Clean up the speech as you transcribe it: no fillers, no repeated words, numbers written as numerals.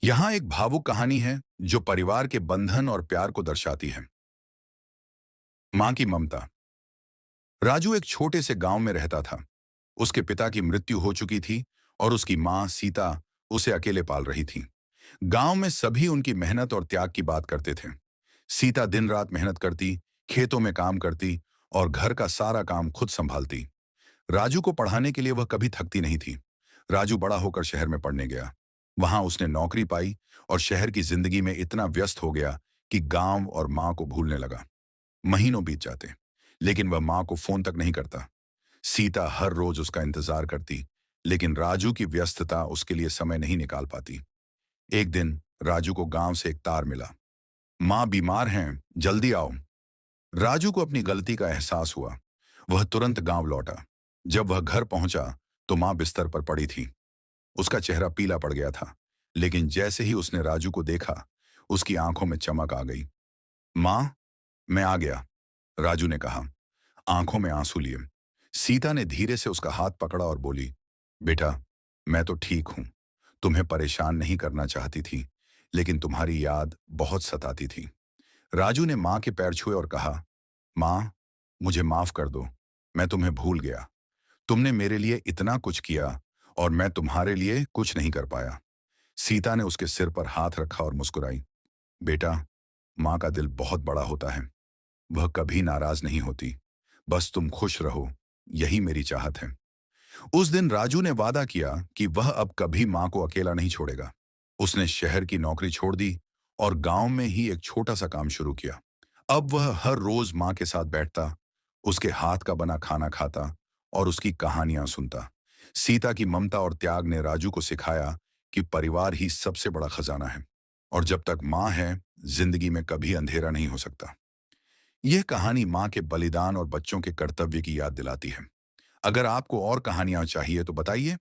यहाँ एक भावुक कहानी है जो परिवार के बंधन और प्यार को दर्शाती है। माँ की ममता। राजू एक छोटे से गांव में रहता था। उसके पिता की मृत्यु हो चुकी थी और उसकी माँ सीता उसे अकेले पाल रही थी। गांव में सभी उनकी मेहनत और त्याग की बात करते थे। सीता दिन रात मेहनत करती, खेतों में काम करती और घर का सारा काम खुद संभालती। राजू को पढ़ाने के लिए वह कभी थकती नहीं थी। राजू बड़ा होकर शहर में पढ़ने गया। वहां उसने नौकरी पाई और शहर की जिंदगी में इतना व्यस्त हो गया कि गांव और माँ को भूलने लगा। महीनों बीत जाते, लेकिन वह माँ को फोन तक नहीं करता। सीता हर रोज उसका इंतजार करती, लेकिन राजू की व्यस्तता उसके लिए समय नहीं निकाल पाती। एक दिन राजू को गांव से एक तार मिला। माँ बीमार हैं, जल्दी आओ। राजू को अपनी गलती का एहसास हुआ। वह तुरंत गांव लौटा। जब वह घर पहुंचा तो माँ बिस्तर पर पड़ी थी। उसका चेहरा पीला पड़ गया था, लेकिन जैसे ही उसने राजू को देखा, उसकी आंखों में चमक आ गई। माँ, मैं आ गया, राजू ने कहा, आंखों में आंसू लिए। सीता ने धीरे से उसका हाथ पकड़ा और बोली, बेटा, मैं तो ठीक हूं। तुम्हें परेशान नहीं करना चाहती थी, लेकिन तुम्हारी याद बहुत सताती थी। राजू ने माँ के पैर छुए और कहा, माँ, मुझे माफ कर दो। मैं तुम्हें भूल गया। तुमने मेरे लिए इतना कुछ किया और मैं तुम्हारे लिए कुछ नहीं कर पाया। सीता ने उसके सिर पर हाथ रखा और मुस्कुराई। बेटा, माँ का दिल बहुत बड़ा होता है। वह कभी नाराज नहीं होती। बस तुम खुश रहो, यही मेरी चाहत है। उस दिन राजू ने वादा किया कि वह अब कभी माँ को अकेला नहीं छोड़ेगा। उसने शहर की नौकरी छोड़ दी और गांव में ही एक छोटा सा काम शुरू किया। अब वह हर रोज माँ के साथ बैठता, उसके हाथ का बना खाना खाता और उसकी कहानियां सुनता। सीता की ममता और त्याग ने राजू को सिखाया कि परिवार ही सबसे बड़ा खजाना है और जब तक माँ है, जिंदगी में कभी अंधेरा नहीं हो सकता। यह कहानी माँ के बलिदान और बच्चों के कर्तव्य की याद दिलाती है। अगर आपको और कहानियां चाहिए तो बताइए।